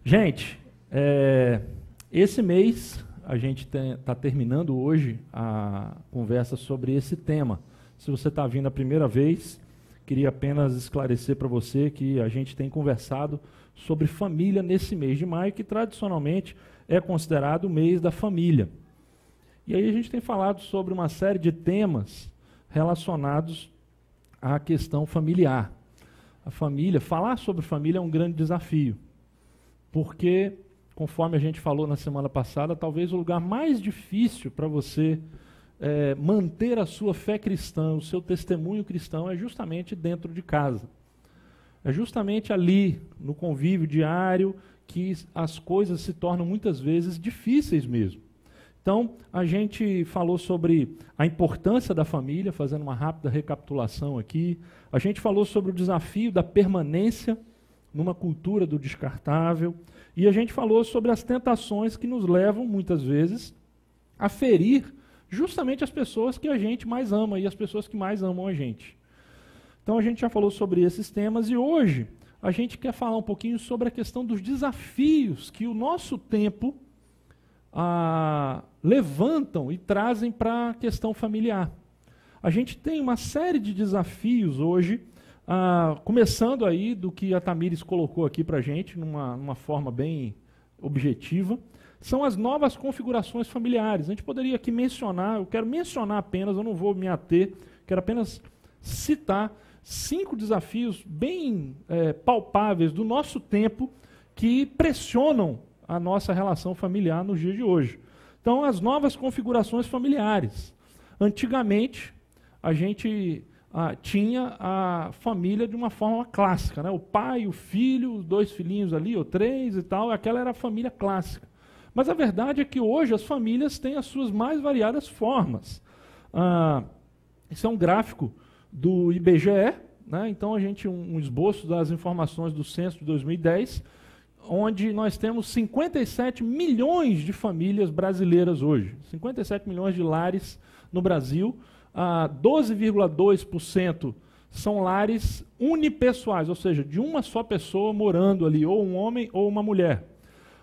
Gente, esse mês a gente está terminando hoje a conversa sobre esse tema. Se você está vindo a primeira vez, queria apenas esclarecer para você que a gente tem conversado sobre família nesse mês de maio, que tradicionalmente é considerado o mês da família. E aí a gente tem falado sobre uma série de temas relacionados à questão familiar. A família, falar sobre família é um grande desafio, porque, conforme a gente falou na semana passada, talvez o lugar mais difícil para você manter a sua fé cristã, o seu testemunho cristão, é justamente dentro de casa. É justamente ali, no convívio diário, que as coisas se tornam muitas vezes difíceis mesmo. Então, a gente falou sobre a importância da família, fazendo uma rápida recapitulação aqui. A gente falou sobre o desafio da permanência numa cultura do descartável. E a gente falou sobre as tentações que nos levam, muitas vezes, a ferir justamente as pessoas que a gente mais ama e as pessoas que mais amam a gente. Então, a gente já falou sobre esses temas e hoje a gente quer falar um pouquinho sobre a questão dos desafios que o nosso tempo levantam e trazem para a questão familiar. A gente tem uma série de desafios hoje, começando aí do que a Tamires colocou aqui para a gente, numa forma bem objetiva, são as novas configurações familiares. A gente poderia aqui mencionar, eu quero mencionar apenas, eu não vou me ater, quero apenas citar 5 desafios bem palpáveis do nosso tempo que pressionam a nossa relação familiar nos dias de hoje. Então, as novas configurações familiares. Antigamente, a gente tinha a família de uma forma clássica, né? O pai, o filho, os 2 filhinhos ali, ou 3 e tal, aquela era a família clássica. Mas a verdade é que hoje as famílias têm as suas mais variadas formas. Isso é um gráfico do IBGE, né? Então a gente um esboço das informações do censo de 2010, onde nós temos 57 milhões de famílias brasileiras hoje, 57 milhões de lares no Brasil, 12,2% são lares unipessoais, ou seja, de uma só pessoa morando ali, ou um homem ou uma mulher.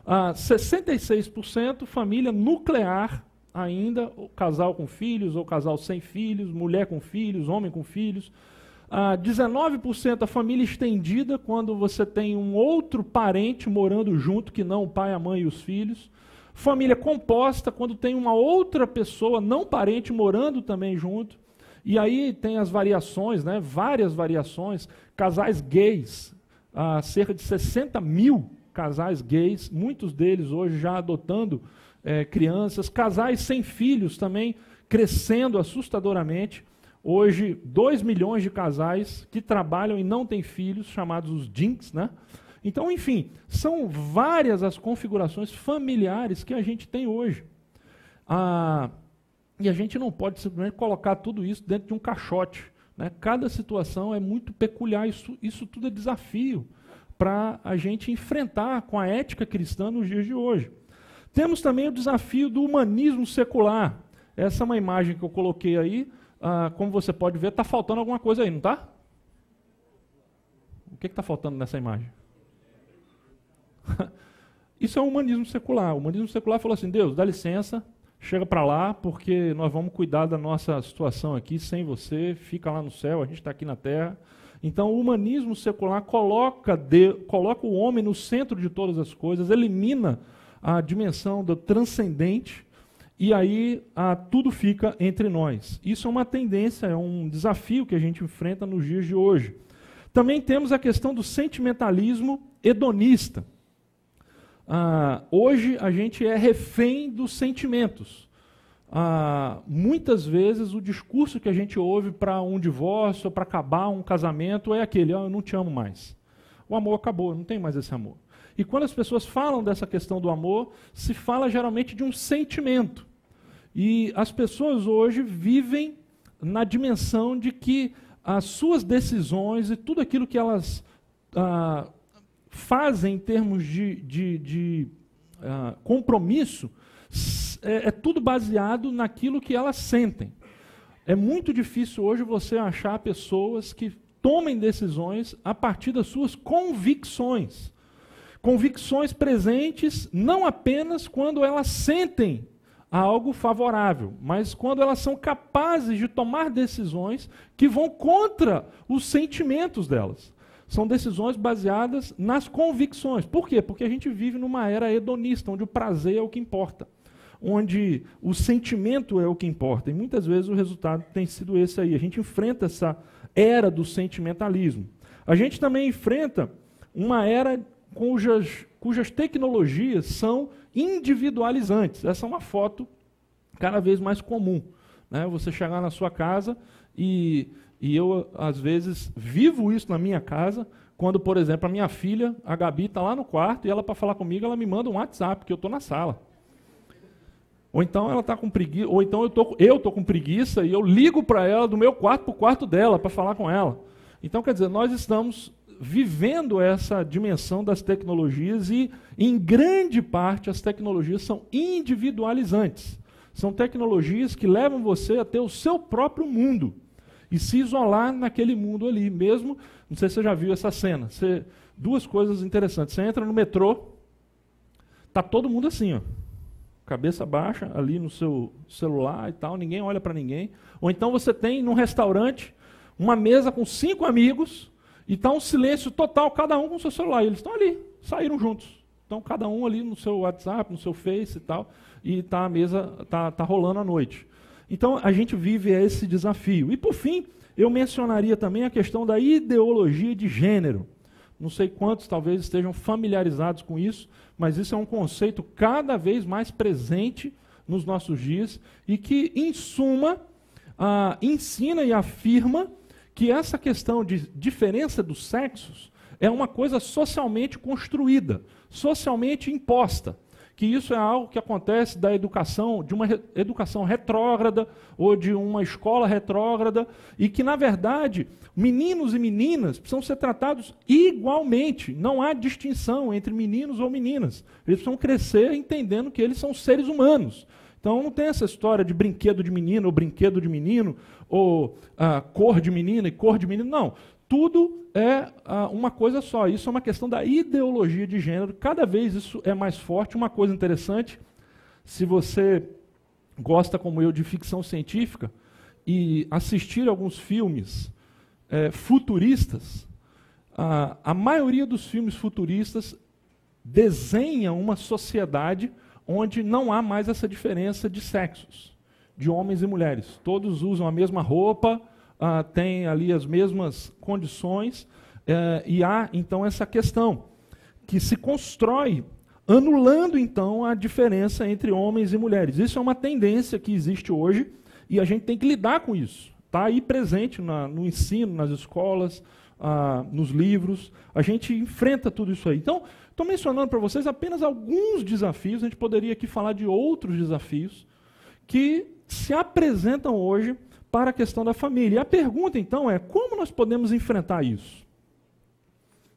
66% família nuclear ainda, casal com filhos ou casal sem filhos, mulher com filhos, homem com filhos. 19% a família estendida, quando você tem um outro parente morando junto, que não o pai, a mãe e os filhos. Família composta, quando tem uma outra pessoa, não parente, morando também junto. E aí tem as variações, né, várias variações. Casais gays, cerca de 60 mil casais gays, muitos deles hoje já adotando crianças. Casais sem filhos também crescendo assustadoramente. Hoje, 2 milhões de casais que trabalham e não têm filhos, chamados os DINKs, né? Então, enfim, são várias as configurações familiares que a gente tem hoje. E a gente não pode simplesmente colocar tudo isso dentro de um caixote, né? Cada situação é muito peculiar, isso tudo é desafio para a gente enfrentar com a ética cristã nos dias de hoje. Temos também o desafio do humanismo secular. Essa é uma imagem que eu coloquei aí. Como você pode ver, está faltando alguma coisa aí, não está? O que está faltando nessa imagem? Isso é o humanismo secular. O humanismo secular falou assim: Deus, dá licença, chega para lá, porque nós vamos cuidar da nossa situação aqui sem você, fica lá no céu, a gente está aqui na terra. Então, o humanismo secular coloca o homem no centro de todas as coisas, elimina a dimensão do transcendente, e aí tudo fica entre nós. Isso é uma tendência, é um desafio que a gente enfrenta nos dias de hoje. Também temos a questão do sentimentalismo hedonista. Hoje a gente é refém dos sentimentos. Muitas vezes o discurso que a gente ouve para um divórcio, ou para acabar um casamento, é aquele: eu não te amo mais. O amor acabou, não tem mais esse amor. E quando as pessoas falam dessa questão do amor, se fala geralmente de um sentimento. E as pessoas hoje vivem na dimensão de que as suas decisões e tudo aquilo que elas fazem em termos de compromisso é tudo baseado naquilo que elas sentem. É muito difícil hoje você achar pessoas que tomem decisões a partir das suas convicções. Convicções presentes não apenas quando elas sentem algo favorável, mas quando elas são capazes de tomar decisões que vão contra os sentimentos delas. São decisões baseadas nas convicções. Por quê? Porque a gente vive numa era hedonista, onde o prazer é o que importa, onde o sentimento é o que importa. E muitas vezes o resultado tem sido esse aí. A gente enfrenta essa era do sentimentalismo. A gente também enfrenta uma era cujas tecnologias são individualizantes. Essa é uma foto cada vez mais comum, né? Você chegar na sua casa e eu, às vezes, vivo isso na minha casa, quando, por exemplo, a minha filha, a Gabi, está lá no quarto e ela, para falar comigo, ela me manda um WhatsApp, porque eu estou na sala. Ou então ela está com preguiça, ou então eu estou com preguiça e eu ligo para ela do meu quarto para o quarto dela, para falar com ela. Então, quer dizer, nós estamos vivendo essa dimensão das tecnologias e, em grande parte, as tecnologias são individualizantes. São tecnologias que levam você a ter o seu próprio mundo e se isolar naquele mundo ali mesmo. Não sei se você já viu essa cena. Duas coisas interessantes. Você entra no metrô, está todo mundo assim, ó, cabeça baixa, ali no seu celular e tal, ninguém olha para ninguém. Ou então você tem, num restaurante, uma mesa com 5 amigos, e está um silêncio total, cada um com o seu celular. E eles estão ali, saíram juntos. Então, cada um ali no seu WhatsApp, no seu Face e tal, e a mesa está rolando à noite. Então, a gente vive esse desafio. E, por fim, eu mencionaria também a questão da ideologia de gênero. Não sei quantos talvez estejam familiarizados com isso, mas isso é um conceito cada vez mais presente nos nossos dias e que, em suma, ensina e afirma que essa questão de diferença dos sexos é uma coisa socialmente construída, socialmente imposta, que isso é algo que acontece da educação, de uma educação retrógrada ou de uma escola retrógrada, e que, na verdade, meninos e meninas precisam ser tratados igualmente, não há distinção entre meninos ou meninas. Eles precisam crescer entendendo que eles são seres humanos. Então não tem essa história de brinquedo de menino ou brinquedo de menino, ou cor de menina e cor de menino. Não, tudo é uma coisa só. Isso é uma questão da ideologia de gênero. Cada vez isso é mais forte. Uma coisa interessante, se você gosta, como eu, de ficção científica, e assistir alguns filmes futuristas, a maioria dos filmes futuristas desenha uma sociedade onde não há mais essa diferença de sexos, de homens e mulheres. Todos usam a mesma roupa, têm ali as mesmas condições, e há, então, essa questão que se constrói, anulando, então, a diferença entre homens e mulheres. Isso é uma tendência que existe hoje, e a gente tem que lidar com isso. Está aí presente no ensino, nas escolas, nos livros, a gente enfrenta tudo isso aí. Então, estou mencionando para vocês apenas alguns desafios, a gente poderia aqui falar de outros desafios que se apresentam hoje para a questão da família. E a pergunta, então, é como nós podemos enfrentar isso?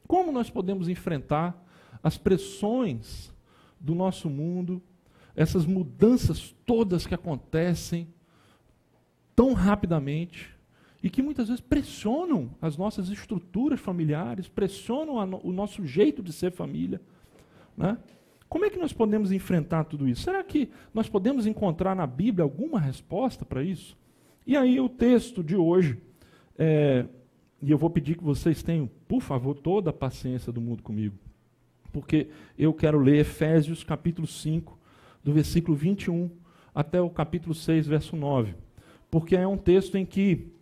Como nós podemos enfrentar as pressões do nosso mundo, essas mudanças todas que acontecem tão rapidamente, e que muitas vezes pressionam as nossas estruturas familiares, pressionam o nosso jeito de ser família, né? Como é que nós podemos enfrentar tudo isso? Será que nós podemos encontrar na Bíblia alguma resposta para isso? E aí o texto de hoje, e eu vou pedir que vocês tenham, por favor, toda a paciência do mundo comigo, porque eu quero ler Efésios capítulo 5, do versículo 21 até o capítulo 6, verso 9, porque é um texto em que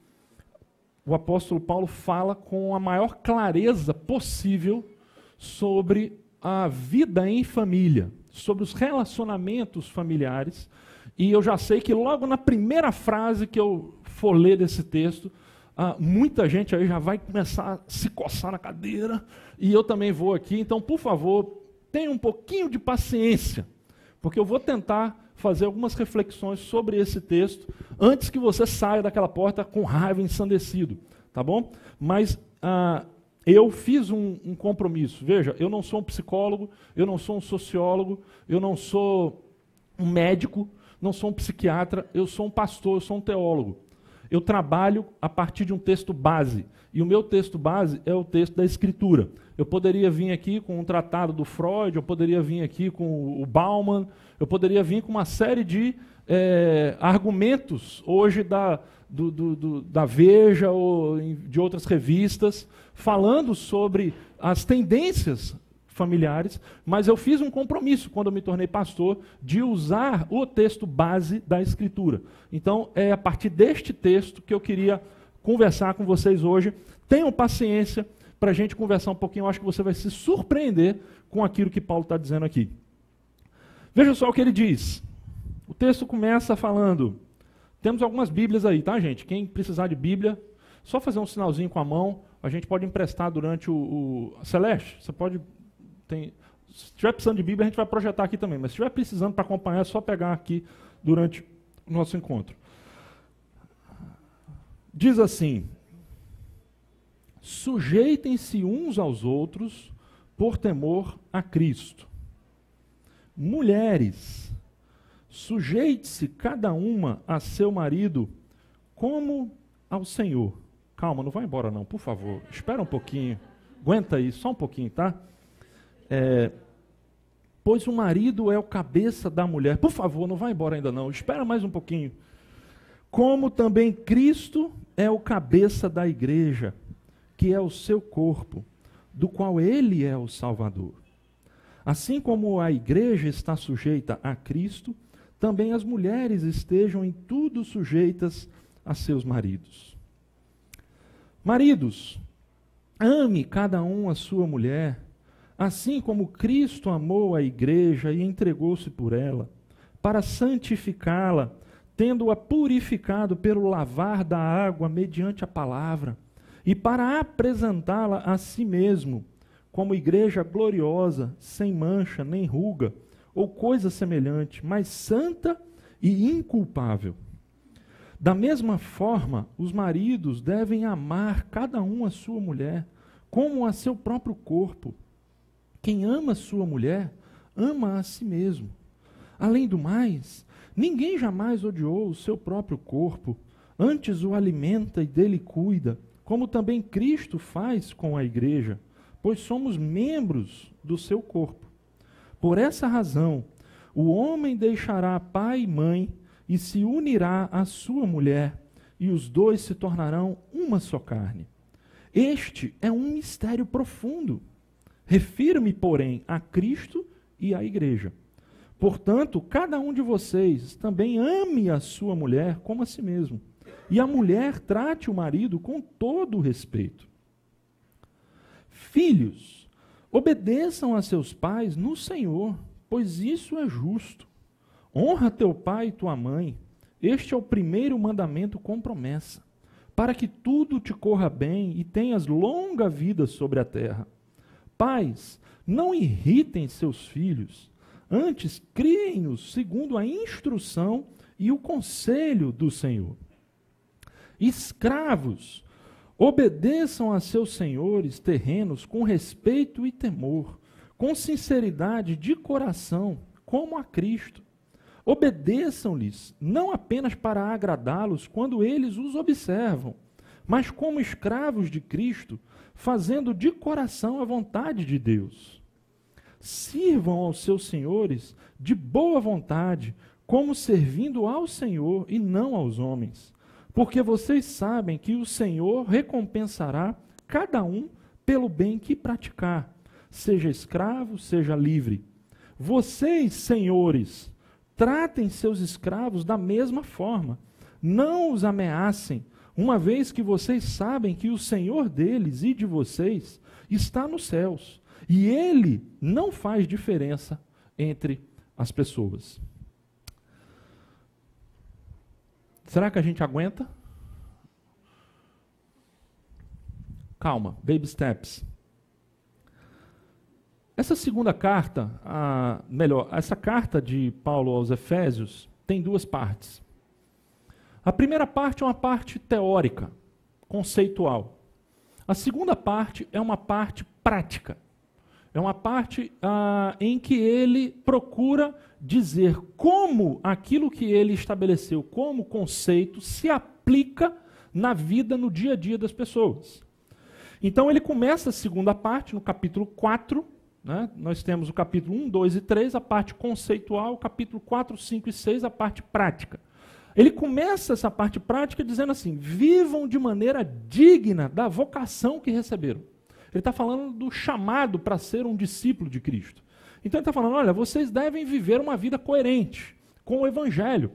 o apóstolo Paulo fala com a maior clareza possível sobre a vida em família, sobre os relacionamentos familiares. E eu já sei que logo na primeira frase que eu for ler desse texto, muita gente aí já vai começar a se coçar na cadeira, e eu também vou aqui. Então, por favor, tenha um pouquinho de paciência, porque eu vou tentar fazer algumas reflexões sobre esse texto antes que você saia daquela porta com raiva, ensandecido, tá bom? Mas eu fiz um compromisso. Veja, eu não sou um psicólogo, eu não sou um sociólogo, eu não sou um médico, não sou um psiquiatra, eu sou um pastor, eu sou um teólogo. eu trabalho a partir de um texto base. E o meu texto base é o texto da Escritura. Eu poderia vir aqui com um tratado do Freud, eu poderia vir aqui com o Bauman, eu poderia vir com uma série de argumentos hoje da Veja ou de outras revistas, falando sobre as tendências familiares, mas eu fiz um compromisso, quando eu me tornei pastor, de usar o texto base da Escritura. Então, é a partir deste texto que eu queria conversar com vocês hoje. Tenham paciência para a gente conversar um pouquinho, eu acho que você vai se surpreender com aquilo que Paulo está dizendo aqui. Veja só o que ele diz. O texto começa falando, temos algumas Bíblias aí, tá, gente? Quem precisar de Bíblia, só fazer um sinalzinho com a mão, a gente pode emprestar durante Celeste, você pode... Se estiver precisando de Bíblia, a gente vai projetar aqui também, mas se estiver precisando para acompanhar, é só pegar aqui durante o nosso encontro. Diz assim, sujeitem-se uns aos outros por temor a Cristo. Mulheres, sujeite-se cada uma a seu marido como ao Senhor. Calma, não vai embora não, por favor. Espera um pouquinho. Aguenta aí, só um pouquinho, tá? Pois o marido é o cabeça da mulher. Por favor, não vai embora ainda não. Espera mais um pouquinho. Como também Cristo é o cabeça da igreja, que é o seu corpo, do qual ele é o Salvador. Assim como a igreja está sujeita a Cristo, também as mulheres estejam em tudo sujeitas a seus maridos. Maridos, ame cada um a sua mulher, assim como Cristo amou a igreja e entregou-se por ela, para santificá-la, tendo-a purificado pelo lavar da água mediante a palavra, e para apresentá-la a si mesmo, como igreja gloriosa, sem mancha, nem ruga, ou coisa semelhante, mas santa e inculpável. Da mesma forma, os maridos devem amar cada um a sua mulher, como a seu próprio corpo. Quem ama sua mulher, ama a si mesmo. Além do mais, ninguém jamais odiou o seu próprio corpo, antes o alimenta e dele cuida, como também Cristo faz com a igreja, pois somos membros do seu corpo. Por essa razão, o homem deixará pai e mãe e se unirá à sua mulher, e os dois se tornarão uma só carne. Este é um mistério profundo. Refiro-me, porém, a Cristo e à igreja. Portanto, cada um de vocês também ame a sua mulher como a si mesmo, e a mulher trate o marido com todo o respeito. Filhos, obedeçam a seus pais no Senhor, pois isso é justo. Honra teu pai e tua mãe. Este é o primeiro mandamento com promessa, para que tudo te corra bem e tenhas longa vida sobre a terra. Pais, não irritem seus filhos, antes criem-nos segundo a instrução e o conselho do Senhor. Escravos, obedeçam a seus senhores terrenos com respeito e temor, com sinceridade de coração, como a Cristo. Obedeçam-lhes, não apenas para agradá-los quando eles os observam, mas como escravos de Cristo, fazendo de coração a vontade de Deus. Sirvam aos seus senhores de boa vontade, como servindo ao Senhor e não aos homens, porque vocês sabem que o Senhor recompensará cada um pelo bem que praticar, seja escravo, seja livre. Vocês, senhores, tratem seus escravos da mesma forma, não os ameacem, uma vez que vocês sabem que o Senhor deles e de vocês está nos céus, e Ele não faz diferença entre as pessoas. Será que a gente aguenta? Calma, baby steps. Essa segunda carta, essa carta de Paulo aos Efésios tem duas partes. A primeira parte é uma parte teórica, conceitual. A segunda parte é uma parte prática. É uma parte em que ele procura dizer como aquilo que ele estabeleceu como conceito se aplica aplica na vida, no dia a dia das pessoas. Então ele começa a segunda parte, no capítulo 4, né? Nós temos o capítulo 1, 2 e 3, a parte conceitual, o capítulo 4, 5 e 6, a parte prática. Ele começa essa parte prática dizendo assim: vivam de maneira digna da vocação que receberam. Ele está falando do chamado para ser um discípulo de Cristo. Então ele está falando, olha, vocês devem viver uma vida coerente com o Evangelho.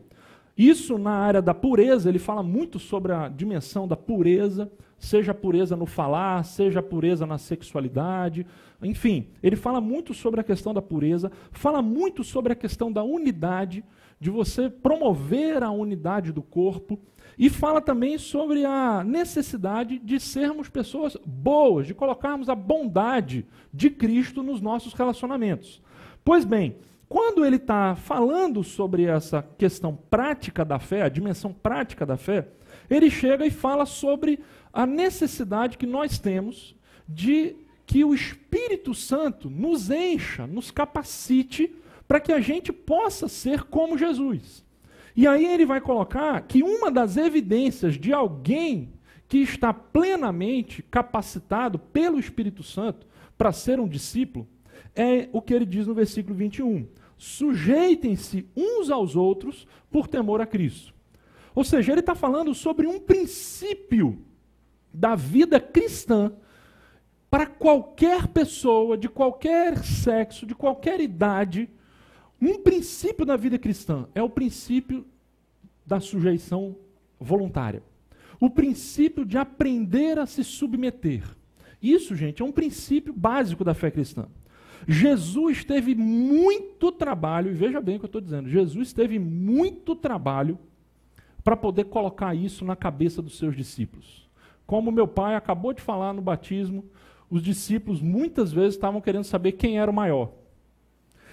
Isso na área da pureza, ele fala muito sobre a dimensão da pureza, seja a pureza no falar, seja a pureza na sexualidade, enfim, ele fala muito sobre a questão da pureza, fala muito sobre a questão da unidade, de você promover a unidade do corpo, e fala também sobre a necessidade de sermos pessoas boas, de colocarmos a bondade de Cristo nos nossos relacionamentos. Pois bem, quando ele está falando sobre essa questão prática da fé, a dimensão prática da fé, ele chega e fala sobre a necessidade que nós temos de que o Espírito Santo nos encha, nos capacite para que a gente possa ser como Jesus. E aí ele vai colocar que uma das evidências de alguém que está plenamente capacitado pelo Espírito Santo para ser um discípulo é o que ele diz no versículo 21. Sujeitem-se uns aos outros por temor a Cristo. Ou seja, ele está falando sobre um princípio da vida cristã para qualquer pessoa, de qualquer sexo, de qualquer idade. Um princípio da vida cristã é o princípio da sujeição voluntária. O princípio de aprender a se submeter. Isso, gente, é um princípio básico da fé cristã. Jesus teve muito trabalho, e veja bem o que eu estou dizendo, Jesus teve muito trabalho para poder colocar isso na cabeça dos seus discípulos. Como meu pai acabou de falar no batismo, os discípulos muitas vezes estavam querendo saber quem era o maior.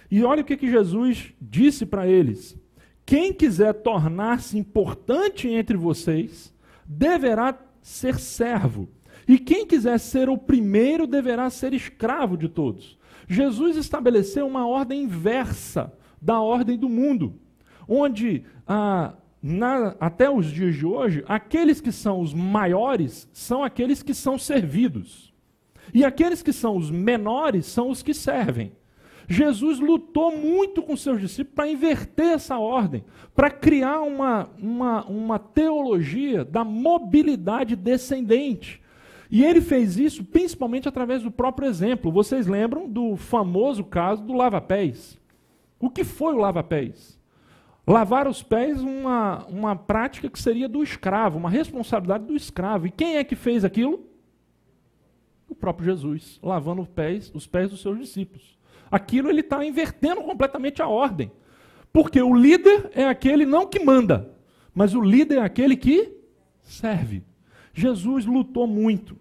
E olha o que Jesus disse para eles: quem quiser tornar-se importante entre vocês, deverá ser servo. E quem quiser ser o primeiro, deverá ser escravo de todos. Jesus estabeleceu uma ordem inversa da ordem do mundo, onde, até os dias de hoje, aqueles que são os maiores são aqueles que são servidos. E aqueles que são os menores são os que servem. Jesus lutou muito com seus discípulos para inverter essa ordem, para criar uma teologia da mobilidade descendente. E ele fez isso principalmente através do próprio exemplo. Vocês lembram do famoso caso do lava-pés? O que foi o lava-pés? Lavar os pés, uma prática que seria do escravo, uma responsabilidade do escravo. E quem é que fez aquilo? O próprio Jesus, lavando os pés dos seus discípulos. Aquilo ele está invertendo completamente a ordem. Porque o líder é aquele não que manda, mas o líder é aquele que serve. Jesus lutou muito.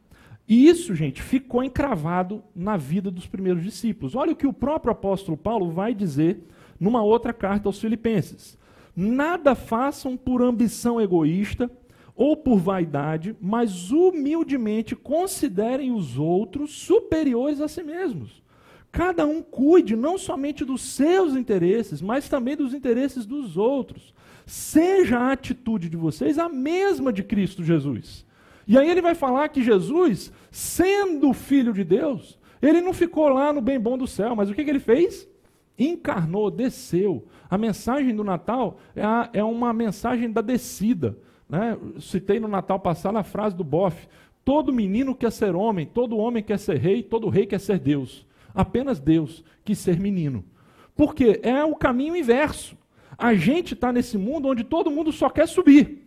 E isso, gente, ficou encravado na vida dos primeiros discípulos. Olha o que o próprio apóstolo Paulo vai dizer numa outra carta aos Filipenses. Nada façam por ambição egoísta ou por vaidade, mas humildemente considerem os outros superiores a si mesmos. Cada um cuide não somente dos seus interesses, mas também dos interesses dos outros. Seja a atitude de vocês a mesma de Cristo Jesus. E aí ele vai falar que Jesus, sendo filho de Deus, ele não ficou lá no bem bom do céu, mas o que ele fez? Encarnou, desceu. A mensagem do Natal é uma mensagem da descida. Né? Citei no Natal passado a frase do Boff: todo menino quer ser homem, todo homem quer ser rei, todo rei quer ser Deus. Apenas Deus quis ser menino. Porque é o caminho inverso. A gente está nesse mundo onde todo mundo só quer subir.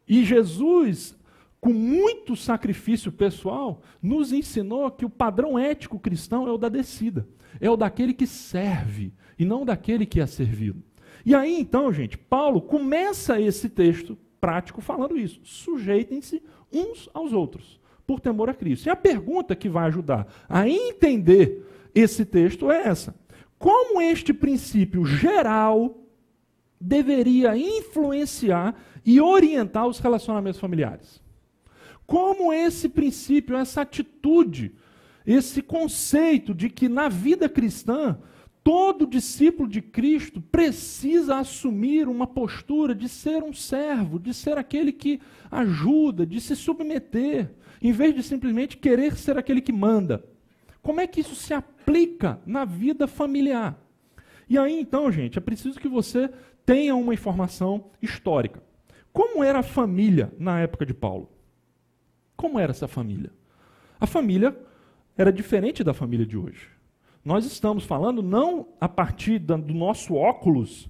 E Jesus, com muito sacrifício pessoal, nos ensinou que o padrão ético cristão é o da descida. É o daquele que serve e não daquele que é servido. E aí então, gente, Paulo começa esse texto prático falando isso. Sujeitem-se uns aos outros, por temor a Cristo. E a pergunta que vai ajudar a entender esse texto é essa: como este princípio geral deveria influenciar e orientar os relacionamentos familiares? Como esse princípio, essa atitude, esse conceito de que na vida cristã Todo discípulo de Cristo precisa assumir uma postura de ser um servo, de ser aquele que ajuda, de se submeter, em vez de simplesmente querer ser aquele que manda. Como é que isso se aplica na vida familiar? E aí, então, gente, é preciso que você tenha uma informação histórica. Como era a família na época de Paulo? Como era essa família? A família era diferente da família de hoje. Nós estamos falando não a partir do nosso óculos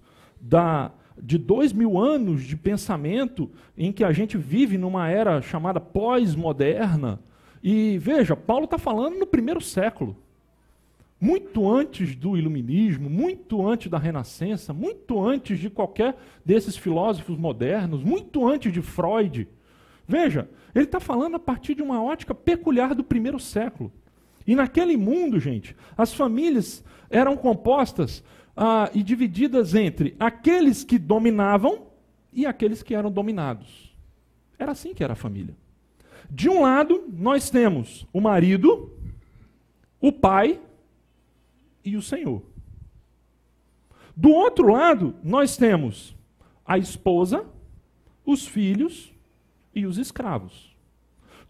de 2000 anos de pensamento em que a gente vive numa era chamada pós-moderna. E veja, Paulo está falando no primeiro século. Muito antes do iluminismo, muito antes da Renascença, muito antes de qualquer desses filósofos modernos, muito antes de Freud. Veja, ele está falando a partir de uma ótica peculiar do primeiro século. E naquele mundo, gente, as famílias eram compostas e divididas entre aqueles que dominavam e aqueles que eram dominados. Era assim que era a família. De um lado, nós temos o marido, o pai e o Senhor. Do outro lado, nós temos a esposa, os filhos e os escravos.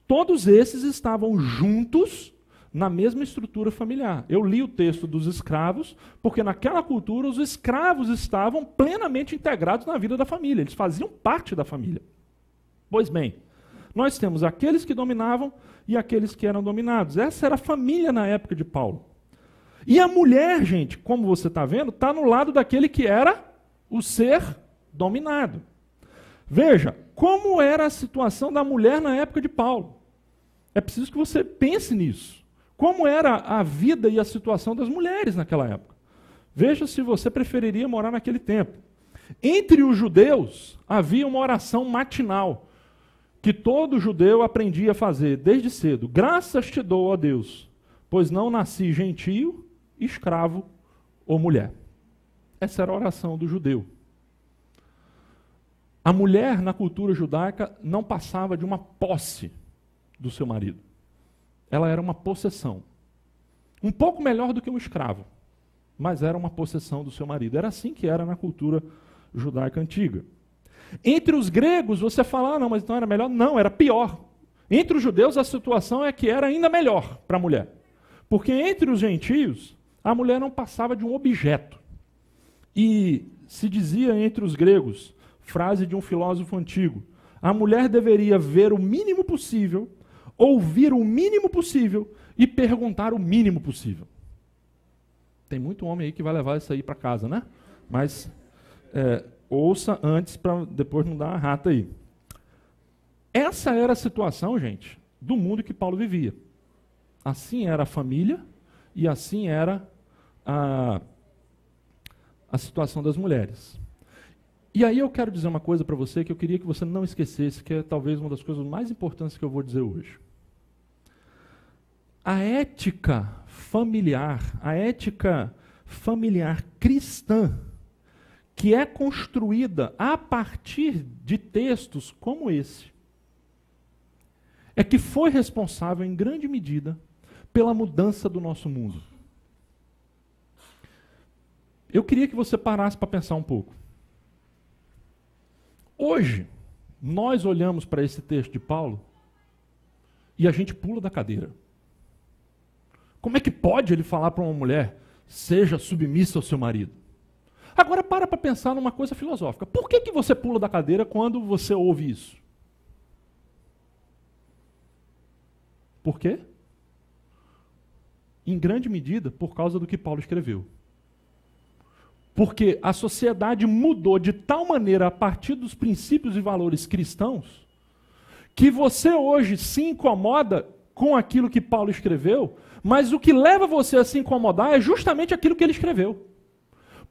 Todos esses estavam juntos na mesma estrutura familiar. Eu li o texto dos escravos, porque naquela cultura os escravos estavam plenamente integrados na vida da família, eles faziam parte da família. Pois bem, nós temos aqueles que dominavam e aqueles que eram dominados. Essa era a família na época de Paulo. E a mulher, gente, como você está vendo, está no lado daquele que era o ser dominado. Veja, como era a situação da mulher na época de Paulo. É preciso que você pense nisso. Como era a vida e a situação das mulheres naquela época? Veja se você preferiria morar naquele tempo. Entre os judeus, havia uma oração matinal, que todo judeu aprendia a fazer desde cedo. Graças te dou, ó Deus, pois não nasci gentio, escravo ou mulher. Essa era a oração do judeu. A mulher, na cultura judaica, não passava de uma posse do seu marido. Ela era uma possessão. Um pouco melhor do que um escravo, mas era uma possessão do seu marido. Era assim que era na cultura judaica antiga. Entre os gregos, você fala, não, mas então era melhor? Não, era pior. Entre os judeus, a situação é que era ainda melhor para a mulher. Porque entre os gentios, a mulher não passava de um objeto. E se dizia entre os gregos, frase de um filósofo antigo, a mulher deveria ver o mínimo possível, ouvir o mínimo possível e perguntar o mínimo possível. Tem muito homem aí que vai levar isso aí para casa, né? Mas ouça antes para depois não dar uma rata aí. Essa era a situação, gente, do mundo que Paulo vivia. Assim era a família e assim era a situação das mulheres. E aí eu quero dizer uma coisa para você que eu queria que você não esquecesse, que é talvez uma das coisas mais importantes que eu vou dizer hoje. A ética familiar cristã, que é construída a partir de textos como esse, é que foi responsável em grande medida pela mudança do nosso mundo. Eu queria que você parasse para pensar um pouco. Hoje, nós olhamos para esse texto de Paulo e a gente pula da cadeira. Como é que pode ele falar para uma mulher, seja submissa ao seu marido? Agora para pensar numa coisa filosófica. Por que você pula da cadeira quando você ouve isso? Por quê? Em grande medida, por causa do que Paulo escreveu. Porque a sociedade mudou de tal maneira a partir dos princípios e valores cristãos, que você hoje se incomoda com aquilo que Paulo escreveu, mas o que leva você a se incomodar é justamente aquilo que ele escreveu.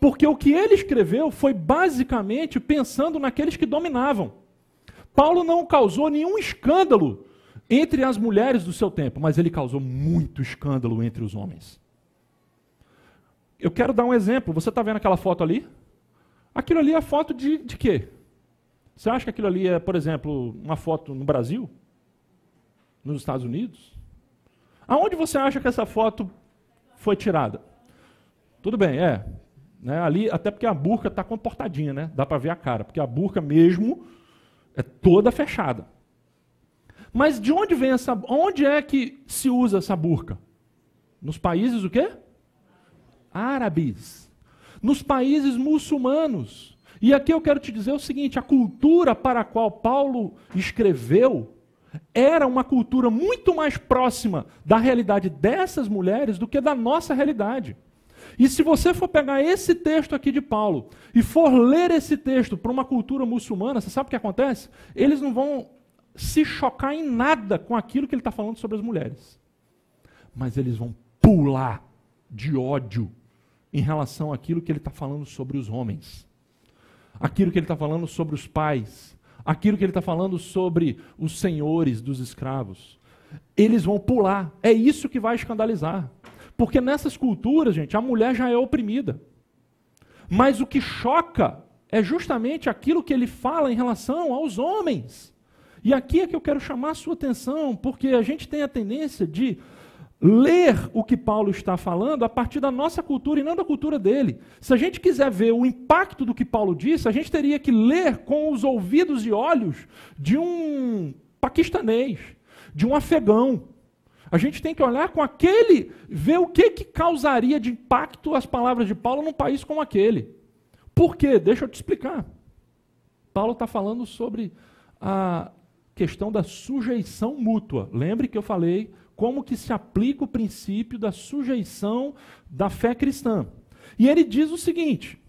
Porque o que ele escreveu foi basicamente pensando naqueles que dominavam. Paulo não causou nenhum escândalo entre as mulheres do seu tempo, mas ele causou muito escândalo entre os homens. Eu quero dar um exemplo. Você está vendo aquela foto ali? Aquilo ali é foto de quê? Você acha que aquilo ali é, por exemplo, uma foto no Brasil? Nos Estados Unidos? Aonde você acha que essa foto foi tirada? Tudo bem, né, ali, até porque a burca está comportadinha, né? Dá para ver a cara, porque a burca mesmo é toda fechada. Mas de onde vem onde é que se usa essa burca? Nos países o quê? Árabes. Nos países muçulmanos. E aqui eu quero te dizer o seguinte, a cultura para a qual Paulo escreveu era uma cultura muito mais próxima da realidade dessas mulheres do que da nossa realidade. E se você for pegar esse texto aqui de Paulo e for ler esse texto para uma cultura muçulmana, você sabe o que acontece? Eles não vão se chocar em nada com aquilo que ele está falando sobre as mulheres. Mas eles vão pular de ódio em relação àquilo que ele está falando sobre os homens. Aquilo que ele está falando sobre os pais. Aquilo que ele está falando sobre os senhores dos escravos. Eles vão pular. É isso que vai escandalizar. Porque nessas culturas, gente, a mulher já é oprimida. Mas o que choca é justamente aquilo que ele fala em relação aos homens. E aqui é que eu quero chamar a sua atenção, porque a gente tem a tendência de ler o que Paulo está falando a partir da nossa cultura e não da cultura dele. Se a gente quiser ver o impacto do que Paulo disse, a gente teria que ler com os ouvidos e olhos de um paquistanês, de um afegão. A gente tem que olhar com ver o que causaria de impacto as palavras de Paulo num país como aquele. Por quê? Deixa eu te explicar. Paulo está falando sobre a questão da sujeição mútua. Lembre que eu falei como que se aplica o princípio da sujeição da fé cristã. E ele diz o seguinte: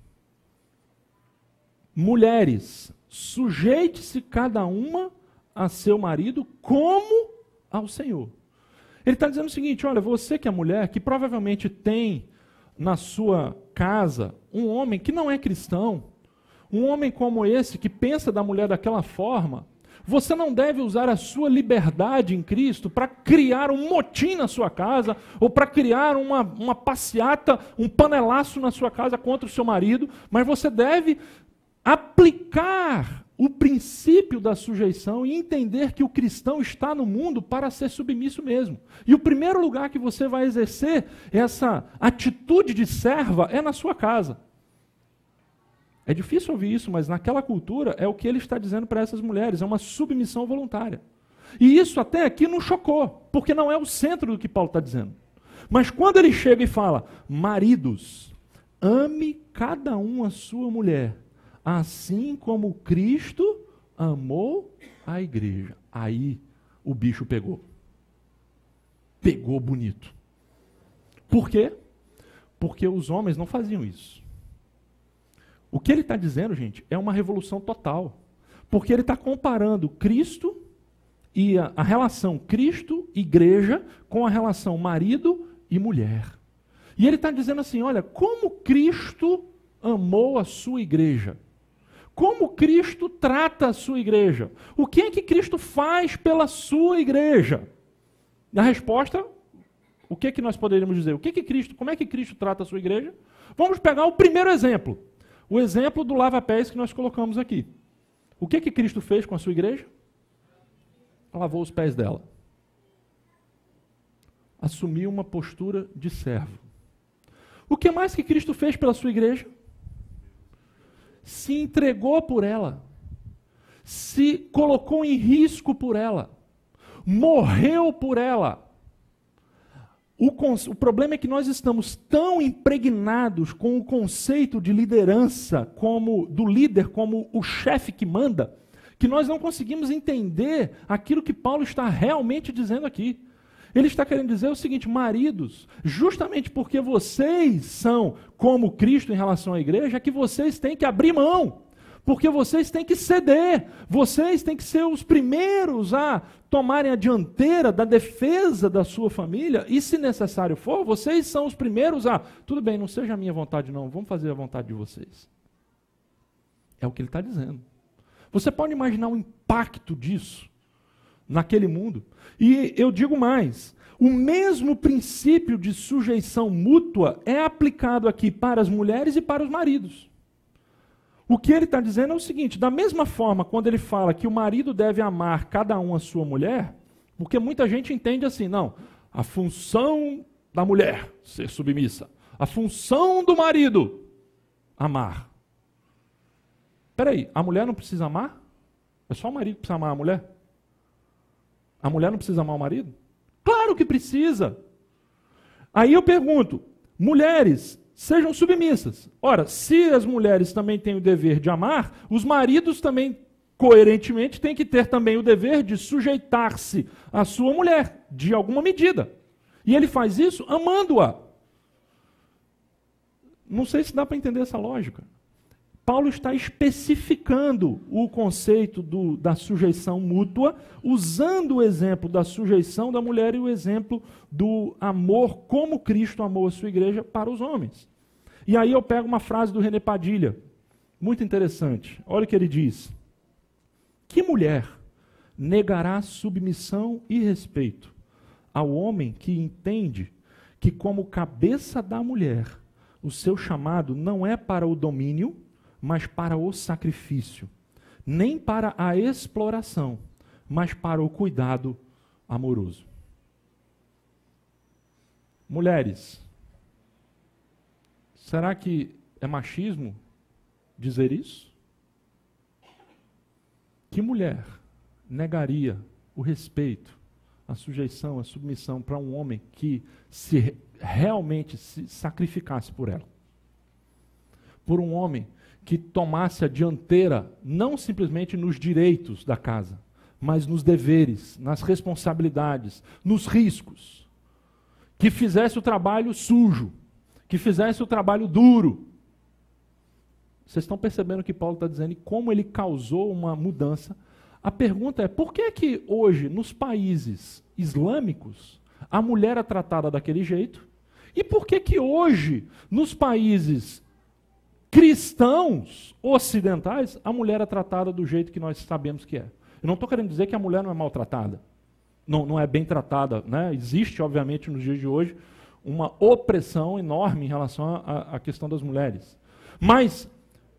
mulheres, sujeite-se cada uma a seu marido como ao Senhor. Ele está dizendo o seguinte, olha, você que é mulher, que provavelmente tem na sua casa um homem que não é cristão, um homem como esse, que pensa da mulher daquela forma, você não deve usar a sua liberdade em Cristo para criar um motim na sua casa, ou para criar uma passeata, um panelaço na sua casa contra o seu marido, mas você deve aplicar o princípio da sujeição e entender que o cristão está no mundo para ser submisso mesmo. E o primeiro lugar que você vai exercer essa atitude de serva é na sua casa. É difícil ouvir isso, mas naquela cultura é o que ele está dizendo para essas mulheres, é uma submissão voluntária. E isso até aqui não chocou, porque não é o centro do que Paulo está dizendo. Mas quando ele chega e fala, maridos, ame cada um a sua mulher, assim como Cristo amou a igreja. Aí o bicho pegou. Pegou bonito. Por quê? Porque os homens não faziam isso. O que ele está dizendo, gente, é uma revolução total. Porque ele está comparando Cristo e a relação Cristo-igreja com a relação marido e mulher. E ele está dizendo assim, olha, como Cristo amou a sua igreja. Como Cristo trata a sua igreja? O que é que Cristo faz pela sua igreja? Na resposta, o que é que nós poderíamos dizer? Como é que Cristo trata a sua igreja? Vamos pegar o primeiro exemplo. O exemplo do lava-pés que nós colocamos aqui. O que é que Cristo fez com a sua igreja? Lavou os pés dela. Assumiu uma postura de servo. O que mais que Cristo fez pela sua igreja? Se entregou por ela, se colocou em risco por ela, morreu por ela. O problema é que nós estamos tão impregnados com o conceito de liderança, do líder como o chefe que manda, que nós não conseguimos entender aquilo que Paulo está realmente dizendo aqui. Ele está querendo dizer o seguinte, maridos, justamente porque vocês são como Cristo em relação à igreja, é que vocês têm que abrir mão, porque vocês têm que ceder, vocês têm que ser os primeiros a tomarem a dianteira da defesa da sua família, e se necessário for, vocês são os primeiros a, tudo bem, não seja a minha vontade não, vamos fazer a vontade de vocês. É o que ele está dizendo. Você pode imaginar o impacto disso naquele mundo? E eu digo mais, o mesmo princípio de sujeição mútua é aplicado aqui para as mulheres e para os maridos. O que ele está dizendo é o seguinte, da mesma forma, quando ele fala que o marido deve amar cada um a sua mulher, porque muita gente entende assim, não, a função da mulher ser submissa, A função do marido, amar. Espera aí, a mulher não precisa amar? É só o marido que precisa amar a mulher? A mulher não precisa amar o marido? Claro que precisa. Aí eu pergunto, mulheres, sejam submissas. Ora, se as mulheres também têm o dever de amar, os maridos também, coerentemente, têm que ter também o dever de sujeitar-se à sua mulher, de alguma medida. E ele faz isso amando-a. Não sei se dá para entender essa lógica. Paulo está especificando o conceito da sujeição mútua, usando o exemplo da sujeição da mulher e o exemplo do amor como Cristo amou a sua igreja para os homens. E aí eu pego uma frase do René Padilha, muito interessante. Olha o que ele diz. Que mulher negará submissão e respeito ao homem que entende que, como cabeça da mulher, o seu chamado não é para o domínio, mas para o sacrifício, nem para a exploração, mas para o cuidado amoroso. Mulheres, será que é machismo dizer isso? Que mulher negaria o respeito, a sujeição, a submissão para um homem que realmente se sacrificasse por ela? Por um homem que tomasse a dianteira, não simplesmente nos direitos da casa, mas nos deveres, nas responsabilidades, nos riscos. Que fizesse o trabalho sujo, que fizesse o trabalho duro. Vocês estão percebendo o que Paulo está dizendo e como ele causou uma mudança? A pergunta é, por que que hoje, nos países islâmicos, a mulher é tratada daquele jeito? E por que que hoje, nos países cristãos ocidentais, a mulher é tratada do jeito que nós sabemos que é? Eu não estou querendo dizer que a mulher não é maltratada, não é bem tratada, né? Existe, obviamente, nos dias de hoje, uma opressão enorme em relação à questão das mulheres. Mas,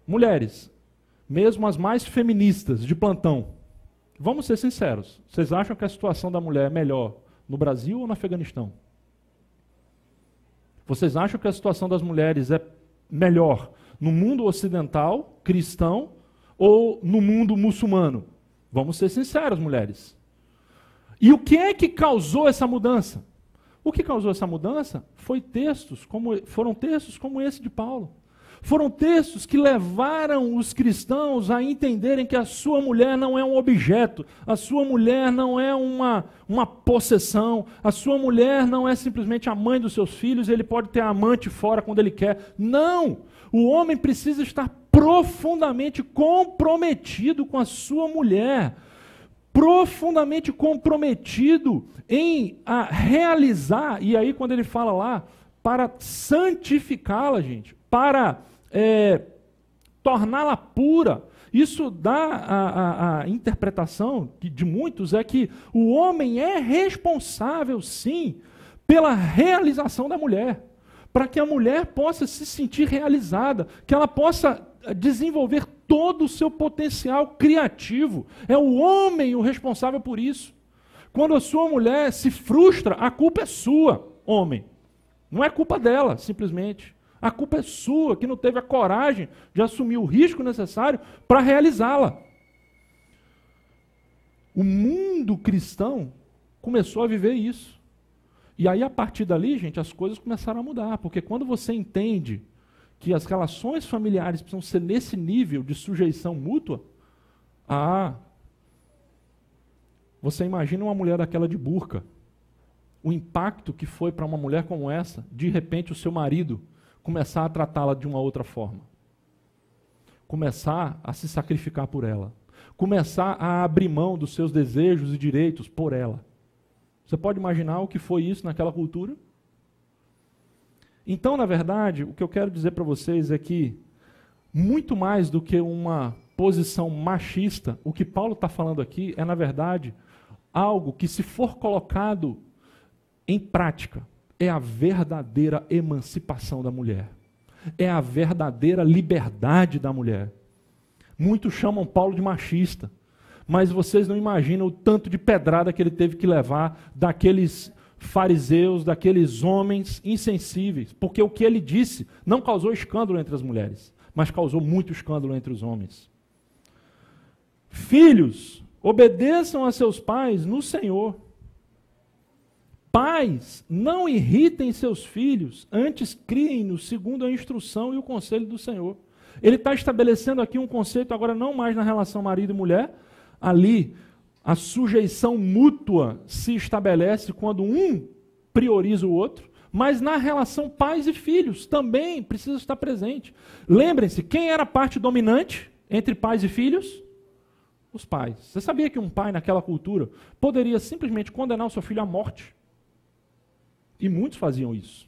mulheres, mesmo as mais feministas de plantão, vamos ser sinceros, vocês acham que a situação da mulher é melhor no Brasil ou no Afeganistão? Vocês acham que a situação das mulheres é melhor no mundo ocidental, cristão, ou no mundo muçulmano? Vamos ser sinceros, mulheres. E o que é que causou essa mudança? O que causou essa mudança foram textos como esse de Paulo. Foram textos que levaram os cristãos a entenderem que a sua mulher não é um objeto, a sua mulher não é uma possessão, a sua mulher não é simplesmente a mãe dos seus filhos, ele pode ter amante fora quando ele quer. Não! O homem precisa estar profundamente comprometido com a sua mulher, profundamente comprometido em realizar, e aí quando ele fala lá, para santificá-la, gente, para torná-la pura. Isso dá a interpretação de muitos, é que o homem é responsável, sim, pela realização da mulher, para que a mulher possa se sentir realizada, que ela possa desenvolver todo o seu potencial criativo. É o homem o responsável por isso. Quando a sua mulher se frustra, a culpa é sua, homem. Não é culpa dela, simplesmente. A culpa é sua, que não teve a coragem de assumir o risco necessário para realizá-la. O mundo cristão começou a viver isso. E aí, a partir dali, gente, as coisas começaram a mudar. Porque quando você entende que as relações familiares precisam ser nesse nível de sujeição mútua, você imagina uma mulher daquela de burca. O impacto que foi para uma mulher como essa, de repente o seu marido começar a tratá-la de uma outra forma. Começar a se sacrificar por ela. Começar a abrir mão dos seus desejos e direitos por ela. Você pode imaginar o que foi isso naquela cultura? Então, na verdade, o que eu quero dizer para vocês é que, muito mais do que uma posição machista, o que Paulo está falando aqui é, na verdade, algo que, se for colocado em prática, é a verdadeira emancipação da mulher. É a verdadeira liberdade da mulher. Muitos chamam Paulo de machista, mas vocês não imaginam o tanto de pedrada que ele teve que levar daqueles fariseus, daqueles homens insensíveis, porque o que ele disse não causou escândalo entre as mulheres, mas causou muito escândalo entre os homens. Filhos, obedeçam a seus pais no Senhor. Pais, não irritem seus filhos, antes criem-nos segundo a instrução e o conselho do Senhor. Ele está estabelecendo aqui um conceito, agora não mais na relação marido e mulher. Ali, a sujeição mútua se estabelece quando um prioriza o outro, mas na relação pais e filhos também precisa estar presente. Lembrem-se, quem era a parte dominante entre pais e filhos? Os pais. Você sabia que um pai naquela cultura poderia simplesmente condenar o seu filho à morte? E muitos faziam isso.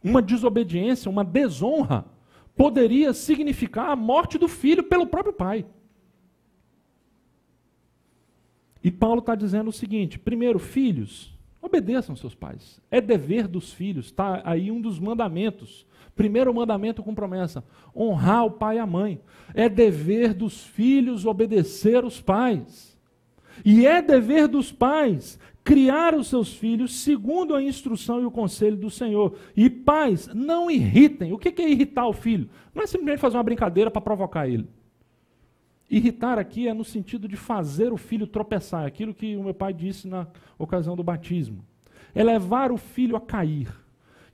Uma desobediência, uma desonra, poderia significar a morte do filho pelo próprio pai. E Paulo está dizendo o seguinte: primeiro, filhos, obedeçam seus pais. É dever dos filhos, está aí um dos mandamentos. Primeiro mandamento com promessa: honrar o pai e a mãe. É dever dos filhos obedecer os pais. E é dever dos pais criar os seus filhos segundo a instrução e o conselho do Senhor. E pais, não irritem. O que é irritar o filho? Não é simplesmente fazer uma brincadeira para provocar ele. Irritar aqui é no sentido de fazer o filho tropeçar, aquilo que o meu pai disse na ocasião do batismo. É levar o filho a cair.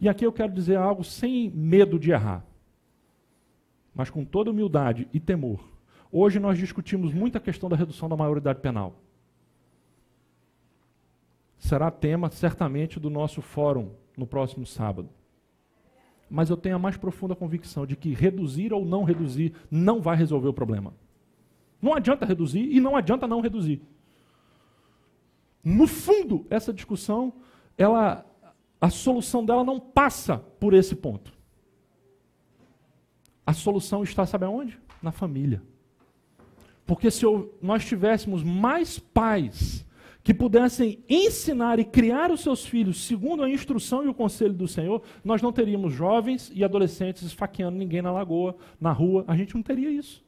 E aqui eu quero dizer algo sem medo de errar, mas com toda humildade e temor. Hoje nós discutimos muito a questão da redução da maioridade penal. Será tema, certamente, do nosso fórum no próximo sábado. Mas eu tenho a mais profunda convicção de que reduzir ou não reduzir não vai resolver o problema. Não adianta reduzir e não adianta não reduzir. No fundo, essa discussão, a solução dela não passa por esse ponto. A solução está, sabe aonde? Na família. Porque se nós tivéssemos mais pais que pudessem ensinar e criar os seus filhos segundo a instrução e o conselho do Senhor, nós não teríamos jovens e adolescentes esfaqueando ninguém na lagoa, na rua. A gente não teria isso.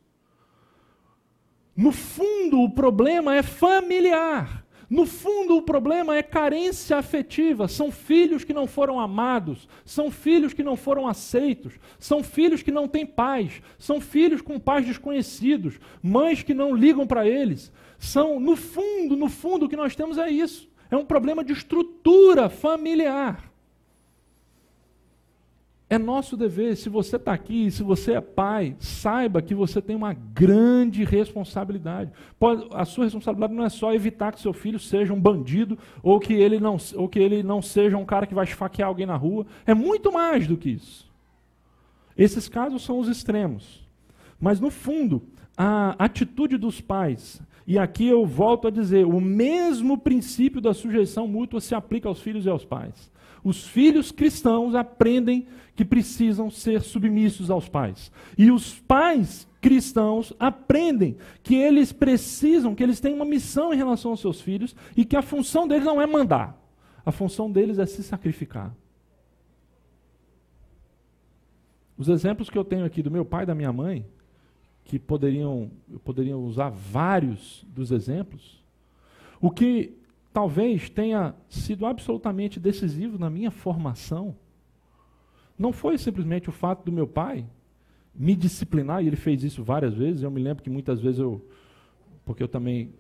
No fundo, o problema é familiar. No fundo, o problema é carência afetiva. São filhos que não foram amados, são filhos que não foram aceitos, são filhos que não têm pais, são filhos com pais desconhecidos, mães que não ligam para eles. No fundo, o que nós temos é isso. É um problema de estrutura familiar. É nosso dever, se você está aqui, se você é pai, saiba que você tem uma grande responsabilidade. A sua responsabilidade não é só evitar que seu filho seja um bandido ou que ele não seja um cara que vai esfaquear alguém na rua. É muito mais do que isso. Esses casos são os extremos. Mas, no fundo, a atitude dos pais, e aqui eu volto a dizer, o mesmo princípio da sujeição mútua se aplica aos filhos e aos pais. Os filhos cristãos aprendem que precisam ser submissos aos pais. E os pais cristãos aprendem que eles precisam, que eles têm uma missão em relação aos seus filhos e que a função deles não é mandar. A função deles é se sacrificar. Os exemplos que eu tenho aqui do meu pai e da minha mãe, que poderiam usar vários dos exemplos, o que talvez tenha sido absolutamente decisivo na minha formação, não foi simplesmente o fato do meu pai me disciplinar, e ele fez isso várias vezes. Eu me lembro que muitas vezes porque eu também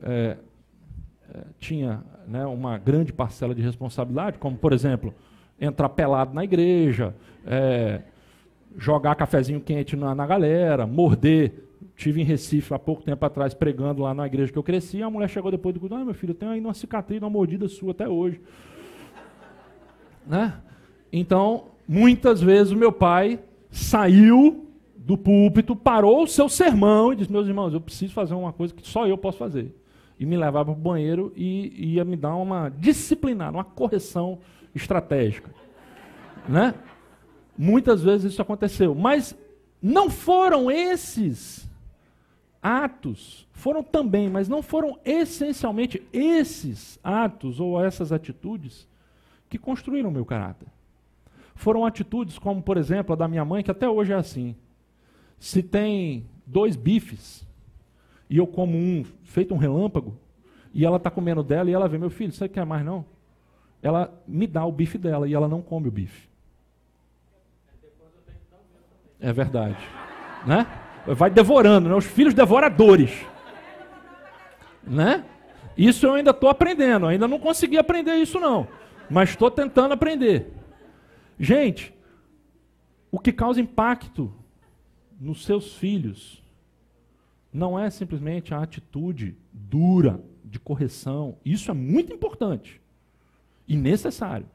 tinha, né, uma grande parcela de responsabilidade, como, por exemplo, entrar pelado na igreja, jogar cafezinho quente na galera, morder. Estive em Recife há pouco tempo atrás pregando lá na igreja que eu cresci, e a mulher chegou depois e disse: meu filho, eu tenho aí uma cicatriz, uma mordida sua até hoje. Né? Então, muitas vezes o meu pai saiu do púlpito, parou o seu sermão e disse: meus irmãos, eu preciso fazer uma coisa que só eu posso fazer. E me levava para o banheiro e ia me dar uma disciplinar, uma correção estratégica. Né? Muitas vezes isso aconteceu, mas não foram esses atos, foram também, mas não foram essencialmente esses atos ou essas atitudes que construíram o meu caráter. Foram atitudes como, por exemplo, a da minha mãe, que até hoje é assim. Se tem 2 bifes e eu como um feito um relâmpago, e ela está comendo dela e ela vê: meu filho, você quer mais não? ela me dá o bife dela e ela não come o bife. É verdade. Né? Vai devorando, né? Os filhos devoradores. Né? Isso eu ainda estou aprendendo, ainda não consegui aprender isso não, mas estou tentando aprender. Gente, o que causa impacto nos seus filhos não é simplesmente a atitude dura de correção, isso é muito importante e necessário,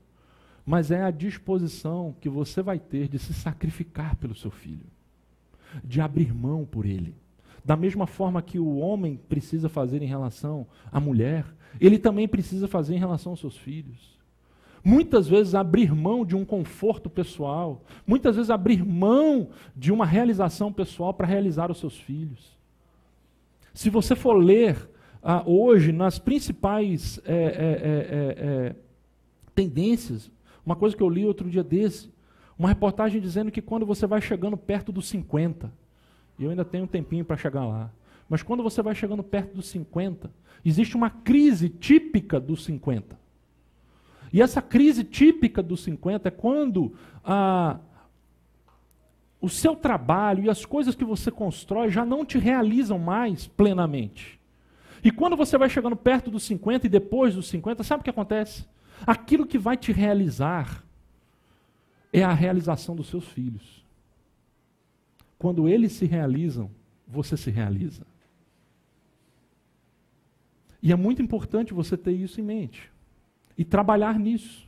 mas é a disposição que você vai ter de se sacrificar pelo seu filho, de abrir mão por ele. Da mesma forma que o homem precisa fazer em relação à mulher, ele também precisa fazer em relação aos seus filhos. Muitas vezes abrir mão de um conforto pessoal, muitas vezes abrir mão de uma realização pessoal para realizar os seus filhos. Se você for ler hoje nas principais tendências, uma coisa que eu li outro dia desse, uma reportagem dizendo que quando você vai chegando perto dos 50, e eu ainda tenho um tempinho para chegar lá, mas quando você vai chegando perto dos 50, existe uma crise típica dos 50. E essa crise típica dos 50 é quando o seu trabalho e as coisas que você constrói já não te realizam mais plenamente. E quando você vai chegando perto dos 50 e depois dos 50, sabe o que acontece? Aquilo que vai te realizar é a realização dos seus filhos. Quando eles se realizam, você se realiza. E é muito importante você ter isso em mente. E trabalhar nisso.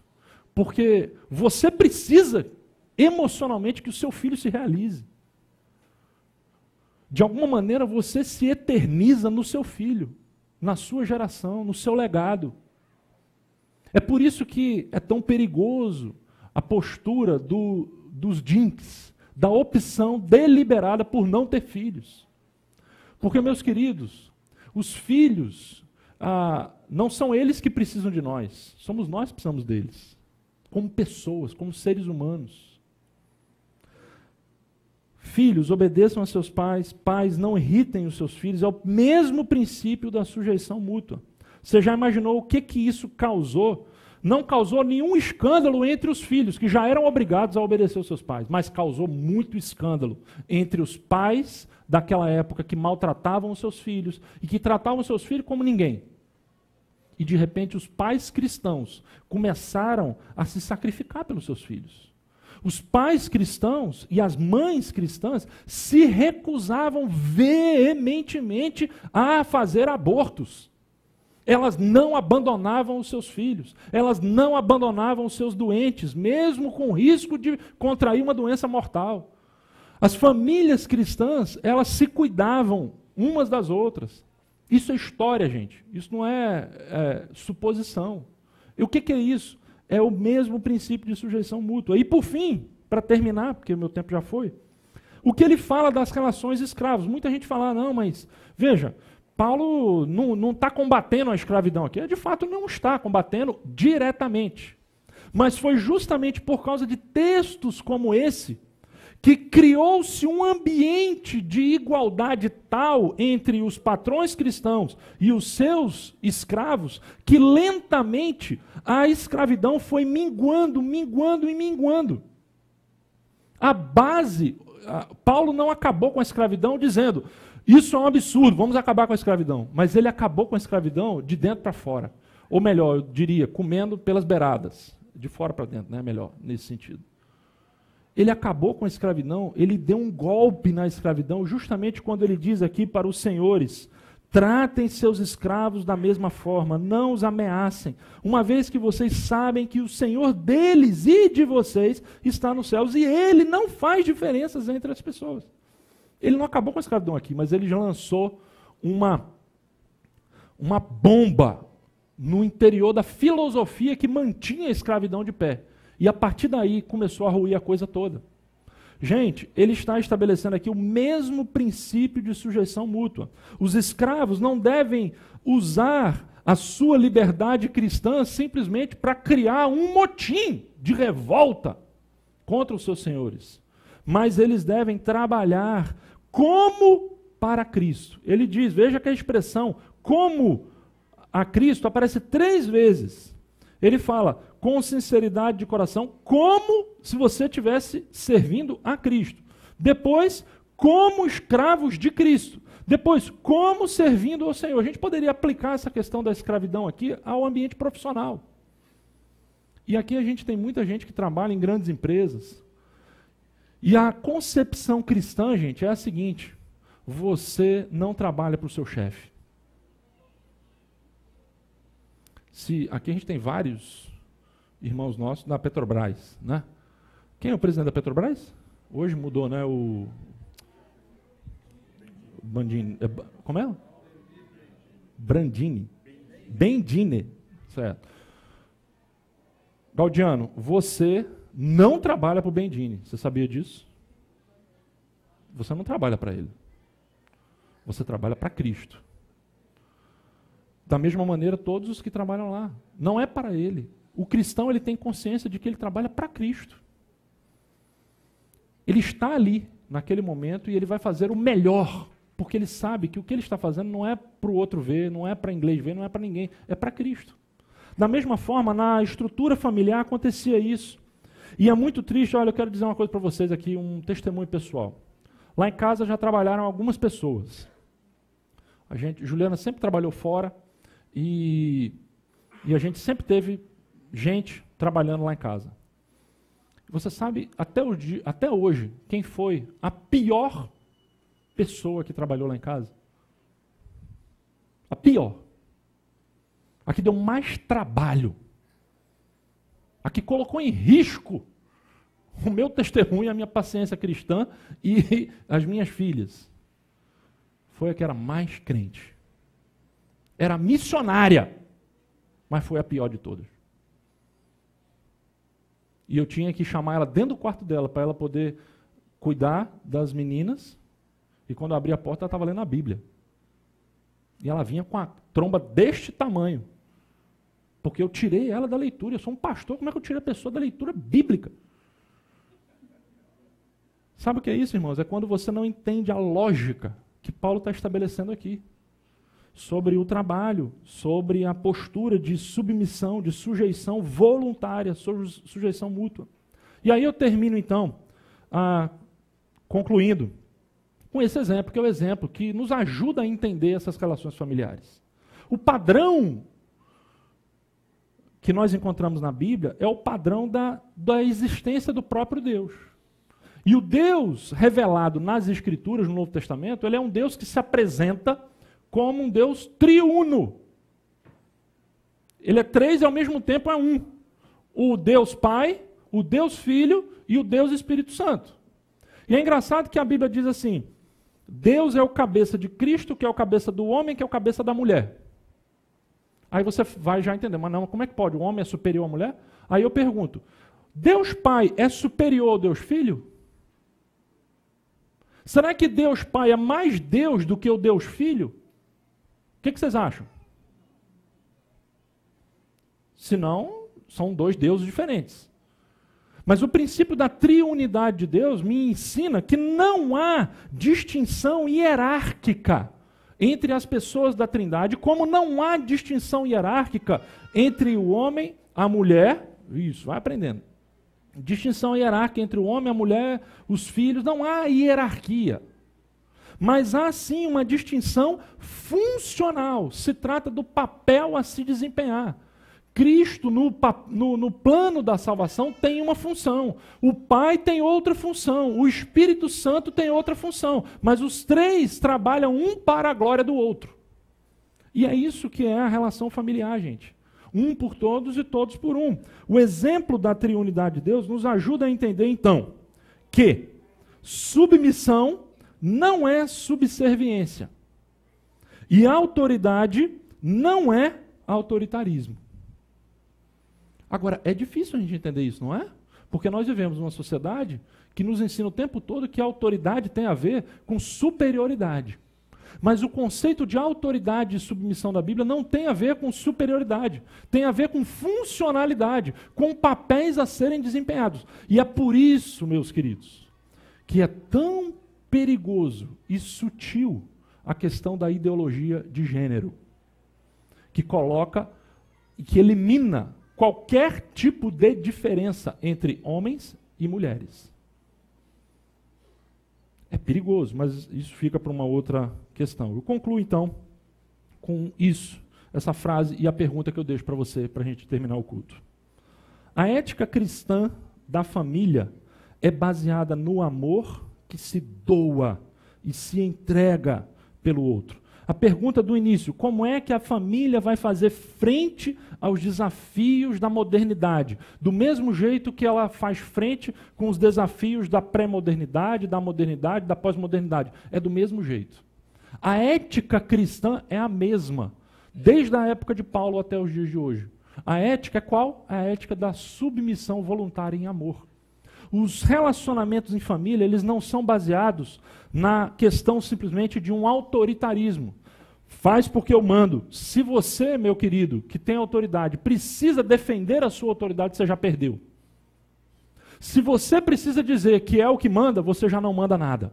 Porque você precisa, emocionalmente, que o seu filho se realize. De alguma maneira, você se eterniza no seu filho, na sua geração, no seu legado. É por isso que é tão perigoso a postura dos jinx, da opção deliberada por não ter filhos. Porque, meus queridos, os filhos, não são eles que precisam de nós, somos nós que precisamos deles, como pessoas, como seres humanos. Filhos, obedeçam a seus pais, pais, não irritem os seus filhos, é o mesmo princípio da sujeição mútua. Você já imaginou o que isso causou? Não causou nenhum escândalo entre os filhos, que já eram obrigados a obedecer aos seus pais, mas causou muito escândalo entre os pais daquela época que maltratavam os seus filhos e que tratavam os seus filhos como ninguém. E de repente os pais cristãos começaram a se sacrificar pelos seus filhos. Os pais cristãos e as mães cristãs se recusavam veementemente a fazer abortos. Elas não abandonavam os seus filhos, elas não abandonavam os seus doentes, mesmo com risco de contrair uma doença mortal. As famílias cristãs, elas se cuidavam umas das outras. Isso é história, gente, isso não é suposição. E o que é isso? É o mesmo princípio de sujeição mútua. E por fim, para terminar, porque o meu tempo já foi, o que ele fala das relações escravos. Muita gente fala, não, mas veja, Paulo não está combatendo a escravidão aqui. De fato, não está combatendo diretamente. Mas foi justamente por causa de textos como esse que criou-se um ambiente de igualdade tal entre os patrões cristãos e os seus escravos, que lentamente a escravidão foi minguando, minguando e minguando. A base, Paulo não acabou com a escravidão dizendo, isso é um absurdo, vamos acabar com a escravidão. Mas ele acabou com a escravidão de dentro para fora. Ou melhor, eu diria, comendo pelas beiradas. De fora para dentro, né? Melhor, nesse sentido. Ele acabou com a escravidão, ele deu um golpe na escravidão, justamente quando ele diz aqui para os senhores, tratem seus escravos da mesma forma, não os ameacem, uma vez que vocês sabem que o Senhor deles e de vocês está nos céus, e ele não faz diferenças entre as pessoas. Ele não acabou com a escravidão aqui, mas ele já lançou uma bomba no interior da filosofia que mantinha a escravidão de pé. E a partir daí começou a ruir a coisa toda. Gente, ele está estabelecendo aqui o mesmo princípio de sujeição mútua. Os escravos não devem usar a sua liberdade cristã simplesmente para criar um motim de revolta contra os seus senhores. Mas eles devem trabalhar como para Cristo. Ele diz, veja que a expressão como a Cristo aparece 3 vezes. Ele fala com sinceridade de coração, como se você estivesse servindo a Cristo. Depois, como escravos de Cristo. Depois, como servindo ao Senhor. A gente poderia aplicar essa questão da escravidão aqui ao ambiente profissional. E aqui a gente tem muita gente que trabalha em grandes empresas. E a concepção cristã, gente, é a seguinte: você não trabalha para o seu chefe. Aqui a gente tem vários irmãos nossos da Petrobras, né? Quem é o presidente da Petrobras? Hoje mudou, né? O Bandini. Como é? Brandini. Bendine. Certo. Gaudiano, você não trabalha para o Bendini. Você sabia disso? Você não trabalha para ele. Você trabalha para Cristo. Da mesma maneira, todos os que trabalham lá. Não é para ele. O cristão, ele tem consciência de que ele trabalha para Cristo. Ele está ali, naquele momento, e ele vai fazer o melhor, porque ele sabe que o que ele está fazendo não é para o outro ver, não é para inglês ver, não é para ninguém, é para Cristo. Da mesma forma, na estrutura familiar acontecia isso. E é muito triste. Olha, eu quero dizer uma coisa para vocês aqui, um testemunho pessoal. Lá em casa já trabalharam algumas pessoas. Juliana sempre trabalhou fora, e a gente sempre teve gente trabalhando lá em casa. Você sabe, até hoje, quem foi a pior pessoa que trabalhou lá em casa? A pior. A que deu mais trabalho. A que colocou em risco o meu testemunho, a minha paciência cristã e as minhas filhas. Foi a que era mais crente. Era missionária, mas foi a pior de todas. E eu tinha que chamar ela dentro do quarto dela para ela poder cuidar das meninas. E quando eu abri a porta, ela estava lendo a Bíblia. E ela vinha com a tromba deste tamanho. Porque eu tirei ela da leitura. Eu sou um pastor, como é que eu tirei a pessoa da leitura bíblica? Sabe o que é isso, irmãos? É quando você não entende a lógica que Paulo está estabelecendo aqui. Sobre o trabalho, sobre a postura de submissão, de sujeição voluntária, sujeição mútua. E aí eu termino, então, concluindo com esse exemplo, que é o exemplo que nos ajuda a entender essas relações familiares. O padrão que nós encontramos na Bíblia é o padrão da existência do próprio Deus. E o Deus revelado nas Escrituras, no Novo Testamento, ele é um Deus que se apresenta como um Deus triuno. Ele é três e ao mesmo tempo é um. O Deus Pai, o Deus Filho e o Deus Espírito Santo. E é engraçado que a Bíblia diz assim: Deus é o cabeça de Cristo, que é o cabeça do homem, que é o cabeça da mulher. Aí você vai já entender, mas não, como é que pode? O homem é superior à mulher? Aí eu pergunto, Deus Pai é superior ao Deus Filho? Será que Deus Pai é mais Deus do que o Deus Filho? O que vocês acham? Senão, são dois deuses diferentes. Mas o princípio da triunidade de Deus me ensina que não há distinção hierárquica entre as pessoas da Trindade, como não há distinção hierárquica entre o homem, a mulher, isso, vai aprendendo. Distinção hierárquica entre o homem, a mulher, os filhos, não há hierarquia. Mas há sim uma distinção funcional, se trata do papel a se desempenhar. Cristo, no plano da salvação, tem uma função. O Pai tem outra função. O Espírito Santo tem outra função. Mas os três trabalham um para a glória do outro. E é isso que é a relação familiar, gente. Um por todos e todos por um. O exemplo da triunidade de Deus nos ajuda a entender, então, que submissão não é subserviência. E autoridade não é autoritarismo. Agora, é difícil a gente entender isso, não é? Porque nós vivemos numa sociedade que nos ensina o tempo todo que a autoridade tem a ver com superioridade. Mas o conceito de autoridade e submissão da Bíblia não tem a ver com superioridade. Tem a ver com funcionalidade, com papéis a serem desempenhados. E é por isso, meus queridos, que é tão perigoso e sutil a questão da ideologia de gênero, que coloca e que elimina qualquer tipo de diferença entre homens e mulheres. É perigoso, mas isso fica para uma outra questão. Eu concluo, então, com isso, essa frase e a pergunta que eu deixo para você, para a gente terminar o culto. A ética cristã da família é baseada no amor que se doa e se entrega pelo outro. A pergunta do início, como é que a família vai fazer frente aos desafios da modernidade? Do mesmo jeito que ela faz frente com os desafios da pré-modernidade, da modernidade, da pós-modernidade. É do mesmo jeito. A ética cristã é a mesma, desde a época de Paulo até os dias de hoje. A ética é qual? A ética da submissão voluntária em amor. Os relacionamentos em família, eles não são baseados na questão simplesmente de um autoritarismo. Faz porque eu mando. Se você, meu querido, que tem autoridade, precisa defender a sua autoridade, você já perdeu. Se você precisa dizer que é o que manda, você já não manda nada.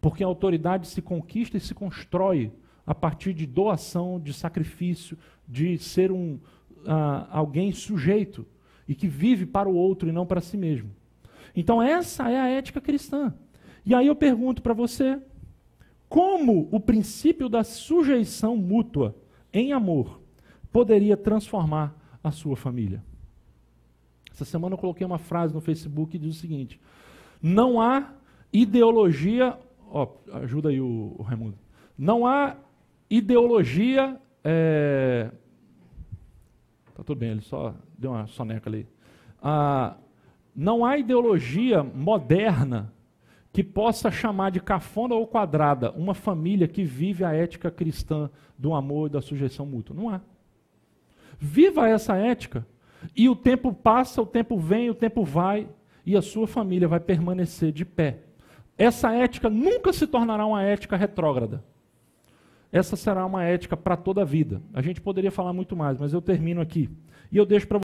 Porque a autoridade se conquista e se constrói a partir de doação, de sacrifício, de ser alguém sujeito e que vive para o outro e não para si mesmo. Então essa é a ética cristã. E aí eu pergunto para você, como o princípio da sujeição mútua em amor poderia transformar a sua família? Essa semana eu coloquei uma frase no Facebook que diz o seguinte: não há ideologia... ajuda aí o Raimundo. Não há ideologia... Tá tudo bem, ele só deu uma soneca ali. Não há ideologia moderna que possa chamar de cafona ou quadrada uma família que vive a ética cristã do amor e da sujeição mútua. Não há. Viva essa ética e o tempo passa, o tempo vem, o tempo vai e a sua família vai permanecer de pé. Essa ética nunca se tornará uma ética retrógrada. Essa será uma ética para toda a vida. A gente poderia falar muito mais, mas eu termino aqui. E eu deixo para